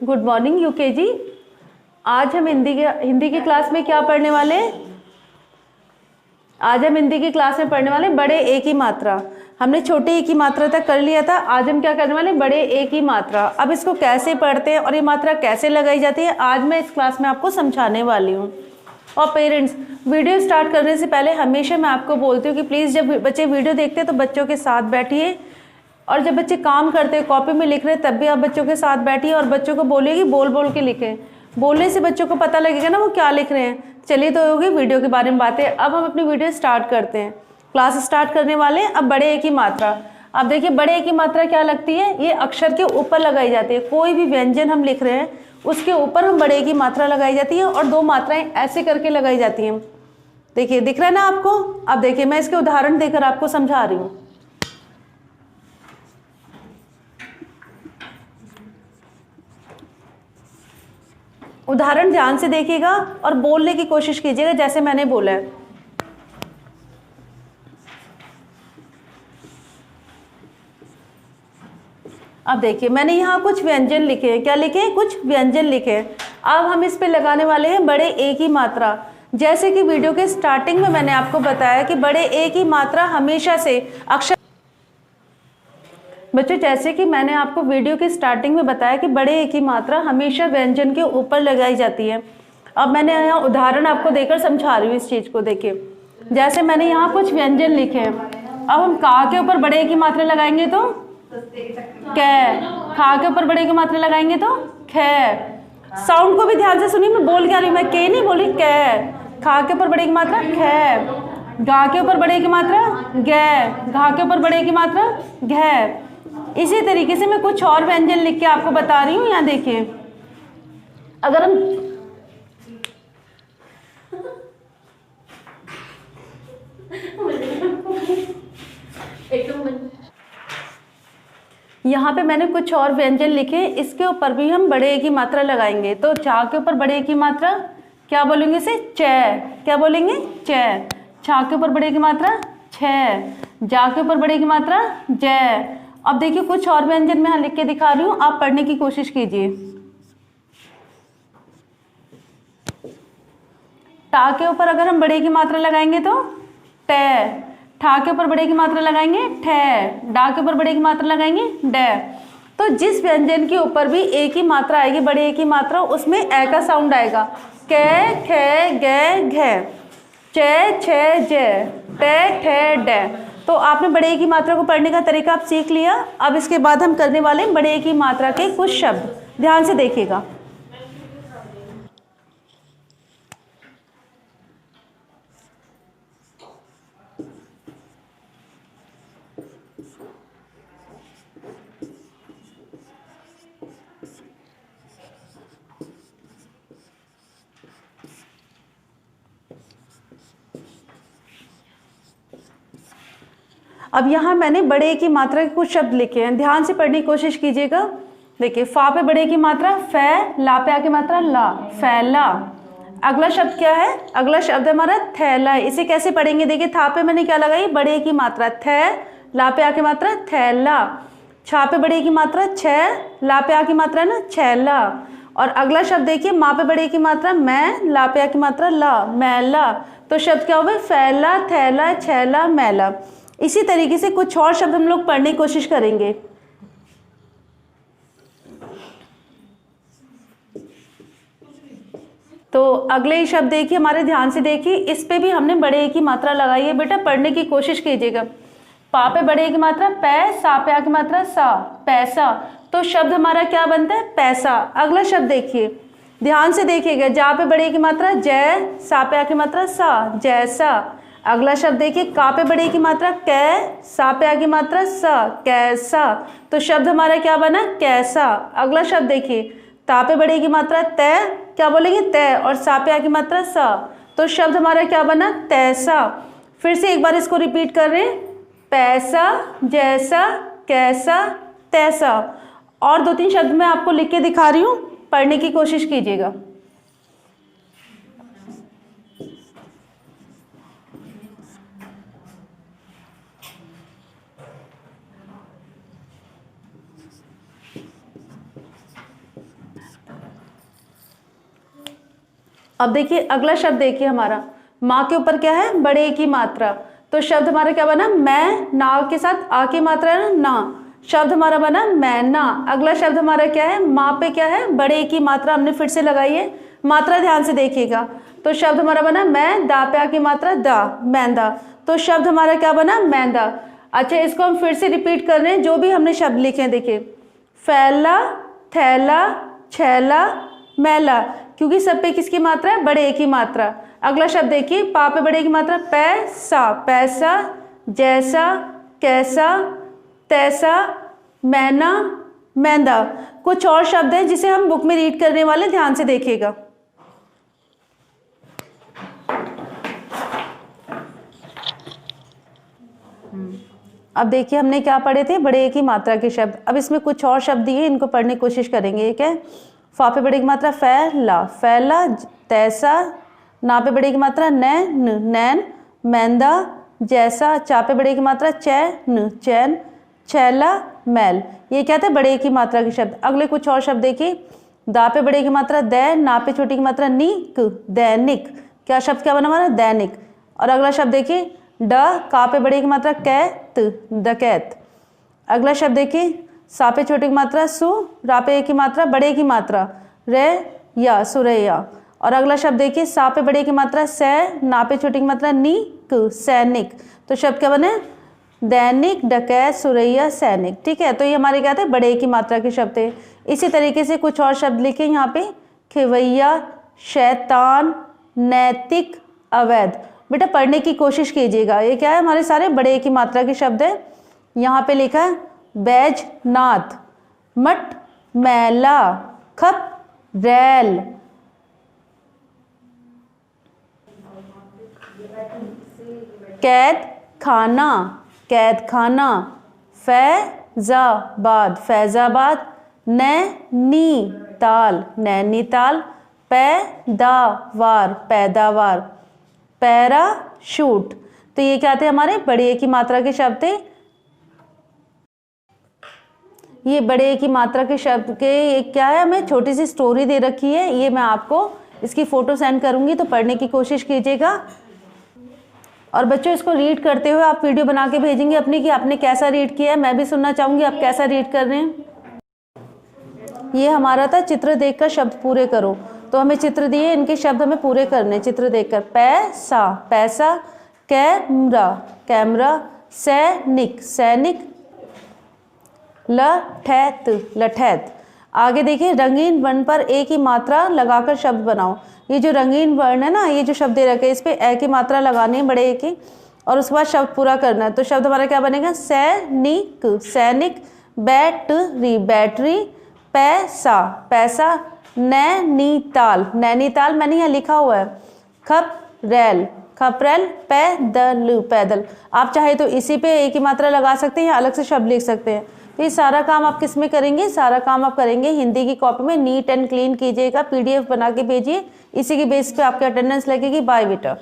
Good morning UKG. आज हम हिंदी की क्लास में क्या पढ़ने वाले हैं? आज हम हिंदी की क्लास में पढ़ने वाले बड़े ए की मात्रा। हमने छोटे ए की मात्रा तक कर लिया था। आज हम क्या करने वाले? बड़े ए की मात्रा। अब इसको कैसे पढ़ते हैं और ये मात्रा कैसे लगाई जाती है, आज मैं इस क्लास में आपको समझाने वाली हूँ। और पेरेंट्स, वीडियो स्टार्ट करने से पहले हमेशा मैं आपको बोलती हूँ कि प्लीज़ जब बच्चे वीडियो देखते हैं तो बच्चों के साथ बैठिए, और जब बच्चे काम करते हैं, कॉपी में लिख रहे हैं, तब भी आप बच्चों के साथ बैठिए और बच्चों को बोलिए कि बोल बोल के लिखें। बोलने से बच्चों को पता लगेगा ना वो क्या लिख रहे हैं। चलिए तो होगी वीडियो के बारे में बातें। अब हम अपनी वीडियो स्टार्ट करते हैं। क्लास स्टार्ट करने वाले हैं। अब बड़े ए की मात्रा। अब देखिए बड़े ए की मात्रा क्या लगती है? ये अक्षर के ऊपर लगाई जाती है। कोई भी व्यंजन हम लिख रहे हैं उसके ऊपर हम बड़े ए की मात्रा लगाई जाती है, और दो मात्राएं ऐसे करके लगाई जाती हैं। देखिए दिख रहा है ना आपको? अब देखिए मैं इसके उदाहरण देकर आपको समझा रही हूँ। उदाहरण ध्यान से देखिएगा और बोलने की कोशिश कीजिएगा जैसे मैंने बोला है। अब देखिए मैंने यहाँ कुछ व्यंजन लिखे हैं। क्या लिखे हैं? कुछ व्यंजन लिखे हैं। अब हम इस पे लगाने वाले हैं बड़े ए की मात्रा। जैसे कि वीडियो के स्टार्टिंग में मैंने आपको बताया कि बड़े ए की मात्रा हमेशा से अक्षर, बच्चों जैसे कि मैंने आपको वीडियो के स्टार्टिंग में बताया कि बड़े ए की मात्रा हमेशा व्यंजन के ऊपर लगाई जाती है। अब मैंने यहाँ उदाहरण आपको देकर समझा रही हूँ इस चीज़ को। देखिए जैसे मैंने यहाँ कुछ व्यंजन लिखे हैं। अब हम का के ऊपर बड़े ए की मात्रा लगाएंगे तो कै, खा के ऊपर बड़े की मात्रा लगाएंगे तो खे। साउंड को भी ध्यान से सुनिए, मैं बोल क्या रही हूँ, मैं के नहीं बोली, कै। खा के ऊपर बड़े की मात्रा खे। गा के ऊपर बड़े की मात्रा गे। घा के ऊपर बड़े की मात्रा घे। इसी तरीके से मैं कुछ और व्यंजन लिख के आपको बता रही हूँ। यहाँ देखिए अगर हम यहाँ पे मैंने कुछ और व्यंजन लिखे, इसके ऊपर भी हम बड़े ए की मात्रा लगाएंगे। तो चा के ऊपर बड़े ए की मात्रा क्या बोलेंगे इसे? चे। क्या बोलेंगे? चे। छा के ऊपर बड़े की मात्रा छे। जा के ऊपर बड़े की मात्रा जय। अब देखिए कुछ और व्यंजन मैं यहाँ लिख के दिखा रही हूँ, आप पढ़ने की कोशिश कीजिए। टा के ऊपर अगर हम बड़े की मात्रा लगाएंगे तो टे। ठा के ऊपर बड़े की मात्रा लगाएंगे ठे। डा के ऊपर बड़े की मात्रा लगाएंगे डे। तो जिस व्यंजन के ऊपर भी ए की मात्रा आएगी, बड़े ए की मात्रा, उसमें ए का साउंड आएगा। कै, खे, गे, घे। चे, छे, जे। टे, ठे, डे। तो आपने बड़े ए की मात्रा को पढ़ने का तरीका आप सीख लिया। अब इसके बाद हम करने वाले हैं बड़े ए की मात्रा के कुछ शब्द। ध्यान से देखिएगा। अब यहाँ मैंने बड़े की मात्रा के कुछ शब्द लिखे हैं, ध्यान से पढ़ने की कोशिश कीजिएगा। देखिए फा पे बड़े की मात्रा फै, ला पे आके मात्रा ला, फैला। अगला शब्द क्या है? अगला शब्द हमारा थैला। इसे कैसे पढ़ेंगे? देखिए था पे मैंने क्या लगाई? बड़े की मात्रा थे, ला पे आके मात्रा थैला। छा पे बड़े की मात्रा छे, ला पे आके मात्रा ना छैला। और अगला शब्द देखिए माँ पे बड़े की मात्रा मैं, ला पे आके मात्रा ला, मैला। तो शब्द क्या हुए? फैला, थैला, छैला, मैला। इसी तरीके से कुछ और शब्द हम लोग पढ़ने की कोशिश करेंगे। तो अगले ही शब्द देखिए, हमारे ध्यान से देखिए, इस पे भी हमने बड़े ए की मात्रा लगाई है। बेटा पढ़ने की कोशिश कीजिएगा। पा पे बड़े ए की मात्रा पै, सा पे आ की मात्रा सा, पैसा। तो शब्द हमारा क्या बनता है? पैसा। अगला शब्द देखिए, ध्यान से देखिएगा। जा पे बड़े ए की मात्रा जय, सा पे आ की मात्रा सा, जैसा। अगला शब्द देखिए, का पे बड़े की मात्रा कै, सा पे आ की मात्रा सा, कैसा। तो शब्द हमारा क्या बना? कैसा। अगला शब्द देखिए, ता पे बड़े की मात्रा तय, क्या बोलेंगे? तय। और सा पे आ की मात्रा सा, तो शब्द हमारा क्या बना? तैसा। फिर से एक बार इसको रिपीट कर रहे हैं। पैसा, जैसा, कैसा, तैसा। और दो तीन शब्द मैं आपको लिख के दिखा रही हूँ, पढ़ने की कोशिश कीजिएगा। अब देखिए अगला शब्द देखिए हमारा, माँ के ऊपर क्या है, बड़े ए की मात्रा। तो शब्द हमारा क्या बना, मैं, ना के साथ आ की मात्रा है ना, शब्द हमारा बना मैं ना। अगला शब्द हमारा क्या है, माँ पे क्या है, बड़े ए की मात्रा हमने फिर से लगाई है, मात्रा ध्यान से देखिएगा। तो शब्द हमारा बना मैं, दा पे आ की मात्रा दा, मैंदा। तो शब्द हमारा क्या बना, मैंदा। अच्छा, इसको हम फिर से रिपीट कर रहे हैं, जो भी हमने शब्द लिखे हैं देखिए, फैला, थैला, छैला, मैला, क्योंकि सब पे किसकी मात्रा है, बड़े ए की मात्रा। अगला शब्द देखिए, पा पे बड़े ए की मात्रा, पैसा, पैसा, जैसा, कैसा, तैसा, मैना, मैंदा। कुछ और शब्द हैं जिसे हम बुक में रीड करने वाले, ध्यान से देखिएगा। अब देखिए हमने क्या पढ़े थे, बड़े ए की मात्रा के शब्द। अब इसमें कुछ और शब्द दिए, इनको पढ़ने की कोशिश करेंगे। एक है फा पे बड़े की मात्रा फैला, फैला, तैसा, ना पे बड़े की मात्रा नैन, नैन, मैंदा, जैसा, चा पे बड़े की मात्रा चैन, चैन, छैला, मैल। ये क्या थे, बड़े की मात्रा के शब्द। अगले कुछ और शब्द देखिए, दा पे बड़े की मात्रा दै, ना पे छोटी की मात्रा निक, दैनिक। क्या शब्द क्या बना हमारा, दैनिक। और अगला शब्द देखिए, ड, का पे बड़े की मात्रा कैत, डकैत। अगला शब्द देखिए, सा पे छोटी की मात्रा सु, रा पे की मात्रा बड़े की मात्रा रे या, सुरैया। और अगला शब्द देखिए, सा पे बड़े की मात्रा सै, ना पे छोटी की मात्रा निक, सैनिक। तो शब्द क्या बने, दैनिक, डकैत, सुरैया, सैनिक। ठीक है, तो ये हमारे क्या थे, बड़े की मात्रा के शब्द थे। इसी तरीके से कुछ और शब्द लिखे यहाँ पे, खिवैया, शैतान, नैतिक, अवैध। बेटा पढ़ने की कोशिश कीजिएगा, ये क्या है, हमारे सारे बड़े की मात्रा के शब्द है। यहाँ पे लिखा है बैजनाथ, मट, मैला, खप, रैल, कैद खाना, कैद खाना, फैजाबाद, फैजाबाद, नैनीताल, नैनीताल, पैदावार, पैदावार, पैराशूट। तो ये क्या थे, हमारे बड़े की मात्रा के शब्द थे। ये बड़े की मात्रा के शब्द के एक क्या है, हमें छोटी सी स्टोरी दे रखी है, ये मैं आपको इसकी फोटो सेंड करूंगी, तो पढ़ने की कोशिश कीजिएगा। और बच्चों इसको रीड करते हुए आप वीडियो बना के भेजेंगे अपनी कि आपने कैसा रीड किया है, मैं भी सुनना चाहूंगी आप कैसा रीड कर रहे हैं। ये हमारा था चित्र देखकर शब्द पूरे करो, तो हमें चित्र दिए, इनके शब्द हमें पूरे करने चित्र देखकर। पैसा, पैसा, कैमरा, कैमरा, सैनिक, सैनिक, लठैत, लठैत। आगे देखिए, रंगीन वर्ण पर ए की मात्रा लगाकर शब्द बनाओ। ये जो रंगीन वर्ण है ना, ये जो शब्द दे रखे हैं, इस पे ए की मात्रा लगानी है, बड़े ए की, और उसके बाद शब्द पूरा करना है। तो शब्द हमारा क्या बनेगा, सैनिक, सैनिक, बैटरी, बैटरी, पैसा, पैसा, नैनीताल, नैनीताल मैंने यहाँ लिखा हुआ है, खपरेल, खपरेल, पैदल, पैदल। आप चाहे तो इसी पे ए की मात्रा लगा सकते हैं या अलग से शब्द लिख सकते हैं। तो ये सारा काम आप किस में करेंगे, सारा काम आप करेंगे हिंदी की कॉपी में। नीट एंड क्लीन कीजिएगा, PDF बना के भेजिए, इसी की बेस पे आपकी अटेंडेंस लगेगी। बाय बेटा।